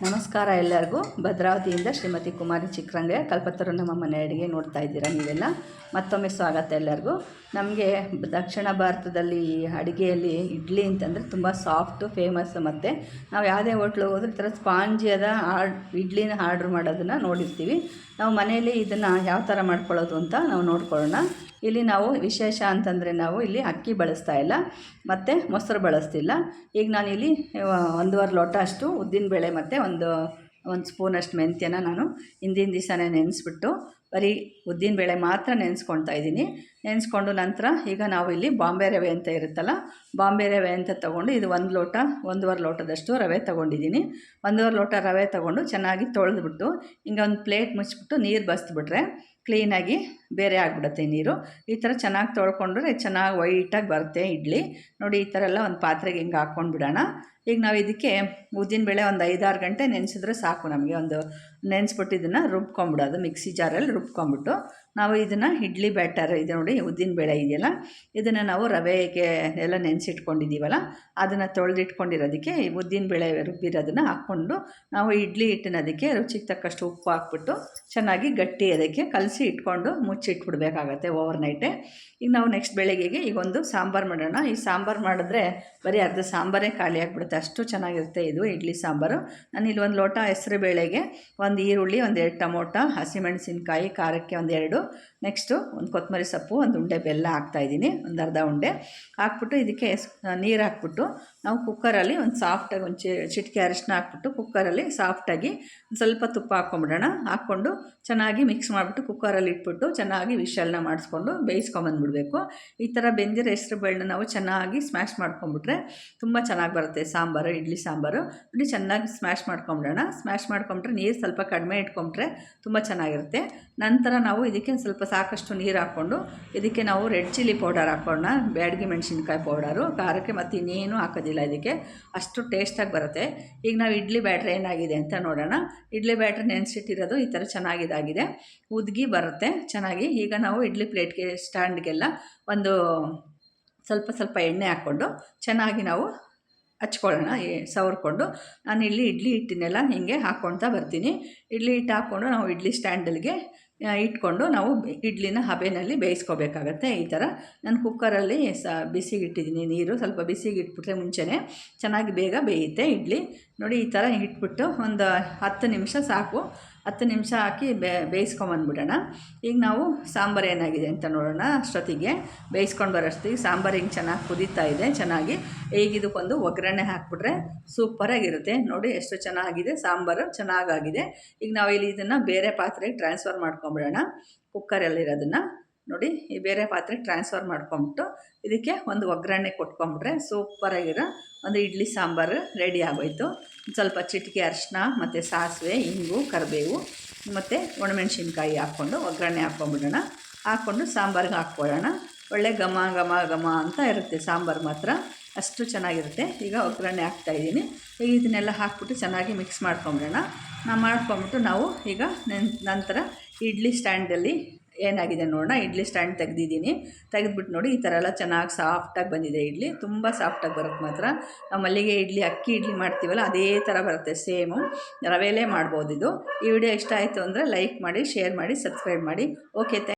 ನಮಸ್ಕಾರ ಎಲ್ಲರಿಗೂ. ಭದ್ರಾವತಿಯಿಂದ ಶ್ರೀಮತಿ ಕುಮಾರಿ ಚಿಕ್ಕರಂಗೆ ಕಲ್ಪತರು ನಮ್ಮ ಮನೆ ಅಡುಗೆ ನೋಡ್ತಾ ಇದ್ದೀರಾ ನೀವೆಲ್ಲ. ಮತ್ತೊಮ್ಮೆ ಸ್ವಾಗತ ಎಲ್ಲರಿಗೂ. ನಮಗೆ ದಕ್ಷಿಣ ಭಾರತದಲ್ಲಿ ಅಡುಗೆಯಲ್ಲಿ ಇಡ್ಲಿ ಅಂತಂದರೆ ತುಂಬ ಸಾಫ್ಟು ಫೇಮಸ್. ಮತ್ತು ನಾವು ಯಾವುದೇ ಹೋಟ್ಲಿಗೆ ಹೋದ್ರೆ ಈ ಥರ ಸ್ಪಾಂಜಿಯಾದ ಇಡ್ಲಿನ ಆರ್ಡ್ರ್ ಮಾಡೋದನ್ನು ನೋಡಿರ್ತೀವಿ. ನಾವು ಮನೆಯಲ್ಲಿ ಇದನ್ನು ಯಾವ ಥರ ಮಾಡ್ಕೊಳ್ಳೋದು ಅಂತ ನಾವು ನೋಡ್ಕೊಳ್ಳೋಣ. ಇಲ್ಲಿ ನಾವು ವಿಶೇಷ ಅಂತಂದರೆ ನಾವು ಇಲ್ಲಿ ಅಕ್ಕಿ ಬಳಸ್ತಾ ಇಲ್ಲ ಮತ್ತು ಮೊಸರು ಬಳಸ್ತಿಲ್ಲ. ಈಗ ನಾನಿಲ್ಲಿ 1.5 ಲೋಟ ಅಷ್ಟು ಉದ್ದಿನಬೇಳೆ ಮತ್ತು ಒಂದು ಸ್ಪೂನಷ್ಟು ಮೆಂತ್ಯನ ನಾನು ಹಿಂದಿನ ದಿವಸನೇ ನೆನೆಸ್ಬಿಟ್ಟು ಬರೀ ಉದ್ದಿನಬೇಳೆ ಮಾತ್ರ ನೆನೆಸ್ಕೊಳ್ತಾ ಇದ್ದೀನಿ. ನೆನೆಸ್ಕೊಂಡು ನಂತರ ಈಗ ನಾವು ಇಲ್ಲಿ ಬಾಂಬೆ ರವೆ ಅಂತ ಇರುತ್ತಲ್ಲ, ಬಾಂಬೆ ರವೆ ಅಂತ ತೊಗೊಂಡು ಇದು 1 ಲೋಟ 1.5 ಲೋಟದಷ್ಟು ರವೆ ತೊಗೊಂಡಿದ್ದೀನಿ. 1.5 ಲೋಟ ರವೆ ತೊಗೊಂಡು ಚೆನ್ನಾಗಿ ತೊಳೆದ್ಬಿಟ್ಟು ಹಿಂಗೆ ಒಂದು ಪ್ಲೇಟ್ ಮುಚ್ಚಿಬಿಟ್ಟು ನೀರು ಬಸ್ದುಬಿಟ್ರೆ ಕ್ಲೀನಾಗಿ ಬೇರೆ ಆಗಿಬಿಡುತ್ತೆ ನೀರು. ಈ ಥರ ಚೆನ್ನಾಗಿ ತೊಳ್ಕೊಂಡ್ರೆ ಚೆನ್ನಾಗಿ ವೈಟಾಗಿ ಬರುತ್ತೆ ಇಡ್ಲಿ. ನೋಡಿ, ಈ ಥರ ಎಲ್ಲ ಒಂದು ಪಾತ್ರೆಗೆ ಹಿಂಗೆ ಹಾಕ್ಕೊಂಡು ಬಿಡೋಣ. ಈಗ ನಾವು ಇದಕ್ಕೆ ಉದ್ದಿನಬೇಳೆ ಒಂದು 5-6 ಗಂಟೆ ನೆನೆಸಿದ್ರೆ ಸಾಕು. ನಮಗೆ ಒಂದು ನೆನೆಸ್ಬಿಟ್ಟು ಇದನ್ನು ರುಬ್ಕೊಂಬಿಡೋದು, ಮಿಕ್ಸಿ ಜಾರಲ್ಲಿ ರುಬ್ಕೊಂಬಿಟ್ಟು ನಾವು ಇದನ್ನು ಇಡ್ಲಿ ಬ್ಯಾಟರ್ ಇದು ನೋಡಿ ಉದ್ದಿನಬೇಳೆ ಇದೆಯಲ್ಲ, ಇದನ್ನು ನಾವು ರವೆಗೆ ಎಲ್ಲ ನೆನೆಸಿಟ್ಕೊಂಡಿದ್ದೀವಲ್ಲ ಅದನ್ನು ತೊಳೆದಿಟ್ಕೊಂಡಿರೋದಕ್ಕೆ ಈ ಉದ್ದಿನಬೇಳೆ ರುಬ್ಬಿರೋದನ್ನು ಹಾಕ್ಕೊಂಡು ನಾವು ಇಡ್ಲಿ ಹಿಟ್ಟಿನ ಅದಕ್ಕೆ ರುಚಿಗೆ ತಕ್ಕಷ್ಟು ಉಪ್ಪು ಹಾಕ್ಬಿಟ್ಟು ಚೆನ್ನಾಗಿ ಗಟ್ಟಿ ಅದಕ್ಕೆ ಕಲಸಿ ಇಟ್ಕೊಂಡು ಮುಚ್ಚಿಟ್ಬಿಡ್ಬೇಕಾಗತ್ತೆ ಓವರ್ನೈಟೇ. ಈಗ ನಾವು ನೆಕ್ಸ್ಟ್ ಬೆಳಗ್ಗೆಗೆ ಈಗ ಒಂದು ಸಾಂಬಾರು ಮಾಡೋಣ. ಈ ಸಾಂಬಾರು ಮಾಡಿದ್ರೆ ಬರೀ ಅರ್ಧ ಸಾಂಬಾರೇ ಖಾಲಿ ಆಗಿಬಿಡುತ್ತೆ, ಅಷ್ಟು ಚೆನ್ನಾಗಿರುತ್ತೆ ಇದು ಇಡ್ಲಿ ಸಾಂಬಾರು. ನಾನಿಲ್ಲಿ 1 ಲೋಟ ಹೆಸರು ಬೇಳೆಗೆ 1 ಈರುಳ್ಳಿ, 1-2 ಟೊಮೊಟೊ, ಹಸಿಮೆಣಸಿನ್ಕಾಯಿ, ಖಾರಕ್ಕೆ 1-2, ನೆಕ್ಸ್ಟು 1 ಕೊತ್ತಂಬರಿ ಸೊಪ್ಪು, 1 ಉಂಡೆ ಬೆಲ್ಲ ಹಾಕ್ತಾಯಿದ್ದೀನಿ, 1 ಅರ್ಧ ಉಂಡೆ ಹಾಕ್ಬಿಟ್ಟು ಇದಕ್ಕೆ ನೀರು ಹಾಕ್ಬಿಟ್ಟು ನಾವು ಕುಕ್ಕರಲ್ಲಿ ಒಂದು ಸಾಫ್ಟಾಗಿ ಒಂದು ಚಿಟಿಕೆ ಅರಿಶಿನ ಹಾಕ್ಬಿಟ್ಟು ಕುಕ್ಕರಲ್ಲಿ ಸಾಫ್ಟಾಗಿ ಸ್ವಲ್ಪ ತುಪ್ಪ ಹಾಕ್ಕೊಂಬಿಡೋಣ. ಹಾಕ್ಕೊಂಡು ಚೆನ್ನಾಗಿ ಮಿಕ್ಸ್ ಮಾಡಿಬಿಟ್ಟು ಕುಕ್ಕರಲ್ಲಿ ಇಟ್ಬಿಟ್ಟು ಚೆನ್ನಾಗಿ ವಿಷಲ್ನ ಮಾಡಿಸ್ಕೊಂಡು ಬೇಯಿಸ್ಕೊಂಬಂದ್ಬಿಡ್ಬೇಕು. ಈ ಥರ ಬೆಂದಿರೋ ಹೆಸರು ಬೇಳೆನ ನಾವು ಚೆನ್ನಾಗಿ ಸ್ಮ್ಯಾಶ್ ಮಾಡ್ಕೊಂಬಿಟ್ರೆ ತುಂಬ ಚೆನ್ನಾಗಿ ಬರುತ್ತೆ ಸಾಂಬಾರು, ಇಡ್ಲಿ ಸಾಂಬಾರು. ನೋಡಿ, ಚೆನ್ನಾಗಿ ಸ್ಮ್ಯಾಶ್ ಮಾಡ್ಕೊಂಬಿಡೋಣ. ಸ್ಮ್ಯಾಶ್ ಮಾಡ್ಕೊಂಬಿಟ್ರೆ ನೀರು ಸ್ವಲ್ಪ ಕಡಿಮೆ ಇಟ್ಕೊಂಬಿಟ್ರೆ ತುಂಬ ಚೆನ್ನಾಗಿರುತ್ತೆ. ನಂತರ ನಾವು ಇದಕ್ಕೆ ಸ್ವಲ್ಪ ಸಾಕಷ್ಟು ನೀರು ಹಾಕ್ಕೊಂಡು ಇದಕ್ಕೆ ನಾವು ರೆಡ್ ಚಿಲ್ಲಿ ಪೌಡರ್ ಹಾಕ್ಕೊಳ್ಳೋಣ, ಬ್ಯಾಡಗಿ ಮೆಣಸಿನ್ಕಾಯಿ ಪೌಡರು, ಖಾರಕ್ಕೆ ಮತ್ತು ಇನ್ನೇನು ಹಾಕೋದಿಲ್ಲ ಇದಕ್ಕೆ, ಅಷ್ಟು ಟೇಸ್ಟಾಗಿ ಬರುತ್ತೆ. ಈಗ ನಾವು ಇಡ್ಲಿ ಬ್ಯಾಟ್ರ್ ಏನಾಗಿದೆ ಅಂತ ನೋಡೋಣ. ಇಡ್ಲಿ ಬ್ಯಾಟ್ರ್ ನೆನೆಸಿಟ್ಟಿರೋದು ಈ ಥರ ಚೆನ್ನಾಗಿದಾಗಿದೆ, ಉದ್ಗಿ ಬರುತ್ತೆ ಚೆನ್ನಾಗಿ. ಈಗ ನಾವು ಇಡ್ಲಿ ಪ್ಲೇಟ್ಗೆ ಸ್ಟ್ಯಾಂಡ್ಗೆಲ್ಲ ಒಂದು ಸ್ವಲ್ಪ ಎಣ್ಣೆ ಹಾಕ್ಕೊಂಡು ಚೆನ್ನಾಗಿ ನಾವು ಹಚ್ಕೊಳ್ಳೋಣ, ಸವರ್ಕೊಂಡು. ನಾನು ಇಲ್ಲಿ ಇಡ್ಲಿ ಹಿಟ್ಟನ್ನೆಲ್ಲ ಹೀಗೆ ಹಾಕ್ಕೊಳ್ತಾ ಬರ್ತೀನಿ. ಇಡ್ಲಿ ಹಿಟ್ಟು ಹಾಕ್ಕೊಂಡು ನಾವು ಇಡ್ಲಿ ಸ್ಟ್ಯಾಂಡಲ್ಲಿಗೆ ಇಟ್ಕೊಂಡು ನಾವು ಇಡ್ಲಿನ ಹಬೆಯಲ್ಲಿ ಬೇಯಿಸ್ಕೋಬೇಕಾಗತ್ತೆ. ಈ ಥರ ನಾನು ಕುಕ್ಕರಲ್ಲಿ ಬಿಸಿಗೆ ಇಟ್ಟಿದ್ದೀನಿ ನೀರು, ಸ್ವಲ್ಪ ಬಿಸಿಗೆ ಇಟ್ಬಿಟ್ರೆ ಮುಂಚೆನೇ ಚೆನ್ನಾಗಿ ಬೇಗ ಬೇಯುತ್ತೆ ಇಡ್ಲಿ. ನೋಡಿ, ಈ ಥರ ಇಟ್ಬಿಟ್ಟು ಒಂದು 10 ನಿಮಿಷ ಸಾಕು. 10 ನಿಮಿಷ ಹಾಕಿ ಬೇಯಿಸ್ಕೊಂಬಂದ್ಬಿಡೋಣ. ಈಗ ನಾವು ಸಾಂಬಾರು ಏನಾಗಿದೆ ಅಂತ ನೋಡೋಣ. ಅಷ್ಟೊತ್ತಿಗೆ ಬೇಯಿಸ್ಕೊಂಡು ಬರೋಷ್ಟಿಗೆ ಸಾಂಬಾರು ಹಿಂಗೆ ಚೆನ್ನಾಗಿ ಕುದೀತಾ ಇದೆ ಚೆನ್ನಾಗಿ. ಈಗ ಇದಕ್ಕೊಂದು ಒಗ್ಗರಣೆ ಹಾಕ್ಬಿಟ್ರೆ ಸೂಪರಾಗಿರುತ್ತೆ. ನೋಡಿ ಎಷ್ಟು ಚೆನ್ನಾಗಿದೆ ಸಾಂಬಾರು, ಚೆನ್ನಾಗಾಗಿದೆ. ಈಗ ನಾವು ಇಲ್ಲಿ ಇದನ್ನು ಬೇರೆ ಪಾತ್ರೆಗೆ ಟ್ರಾನ್ಸ್ಫರ್ ಮಾಡ್ಕೊಂಬಿಡೋಣ. ಕುಕ್ಕರಲ್ಲಿರೋದನ್ನು ನೋಡಿ ಈ ಬೇರೆ ಪಾತ್ರೆಗೆ ಟ್ರಾನ್ಸ್ಫರ್ ಮಾಡ್ಕೊಂಬಿಟ್ಟು ಇದಕ್ಕೆ ಒಂದು ಒಗ್ಗರಣೆ ಕೊಟ್ಕೊಂಬಿಟ್ರೆ ಸೂಪರಾಗಿರೋ ಒಂದು ಇಡ್ಲಿ ಸಾಂಬಾರು ರೆಡಿ ಆಗೋಯ್ತು. ಸ್ವಲ್ಪ ಚಿಟಿಕೆ ಅರಿಶಿನ ಮತ್ತು ಸಾಸಿವೆ, ಇಂಗು, ಕರಿಬೇವು ಮತ್ತು ಒಣಮೆಣ್ಸಿನ್ಕಾಯಿ ಹಾಕ್ಕೊಂಡು ಒಗ್ಗರಣೆ ಹಾಕ್ಕೊಂಬಿಡೋಣ. ಹಾಕ್ಕೊಂಡು ಸಾಂಬಾರಿಗೆ ಹಾಕ್ಕೊಳ್ಳೋಣ. ಒಳ್ಳೆ ಘಮ ಘಮ ಘಮ ಅಂತ ಇರುತ್ತೆ ಸಾಂಬಾರು, ಮಾತ್ರ ಅಷ್ಟು ಚೆನ್ನಾಗಿರುತ್ತೆ. ಈಗ ಒಗ್ಗರಣೆ ಹಾಕ್ತಾಯಿದ್ದೀನಿ. ಈಗ ಇದನ್ನೆಲ್ಲ ಹಾಕ್ಬಿಟ್ಟು ಚೆನ್ನಾಗಿ ಮಿಕ್ಸ್ ಮಾಡ್ಕೊಂಬಿಡೋಣ. ಮಾಡ್ಕೊಂಬಿಟ್ಟು ನಾವು ಈಗ ನಂತರ ಇಡ್ಲಿ ಸ್ಟ್ಯಾಂಡಲ್ಲಿ ಏನಾಗಿದೆ ನೋಡೋಣ. ಇಡ್ಲಿ ಸ್ಟ್ಯಾಂಡ್ ತೆಗೆದಿದ್ದೀನಿ. ತೆಗೆದ್ಬಿಟ್ಟು ನೋಡಿ ಈ ಥರ ಎಲ್ಲ ಚೆನ್ನಾಗಿ ಸಾಫ್ಟಾಗಿ ಬಂದಿದೆ ಇಡ್ಲಿ, ತುಂಬ ಸಾಫ್ಟಾಗಿ ಬರುತ್ತೆ ಮಾತ್ರ. ನಾವು ಮಲ್ಲಿಗೆ ಇಡ್ಲಿ, ಅಕ್ಕಿ ಇಡ್ಲಿ ಮಾಡ್ತೀವಲ್ಲ ಅದೇ ಥರ ಬರುತ್ತೆ, ಸೇಮು ರವೆಲೇ ಮಾಡ್ಬೋದು ಇದು. ಈ ವಿಡಿಯೋ ಇಷ್ಟ ಆಯಿತು ಅಂದರೆ ಲೈಕ್ ಮಾಡಿ, ಶೇರ್ ಮಾಡಿ, ಸಬ್ಸ್ಕ್ರೈಬ್ ಮಾಡಿ. ಓಕೆ.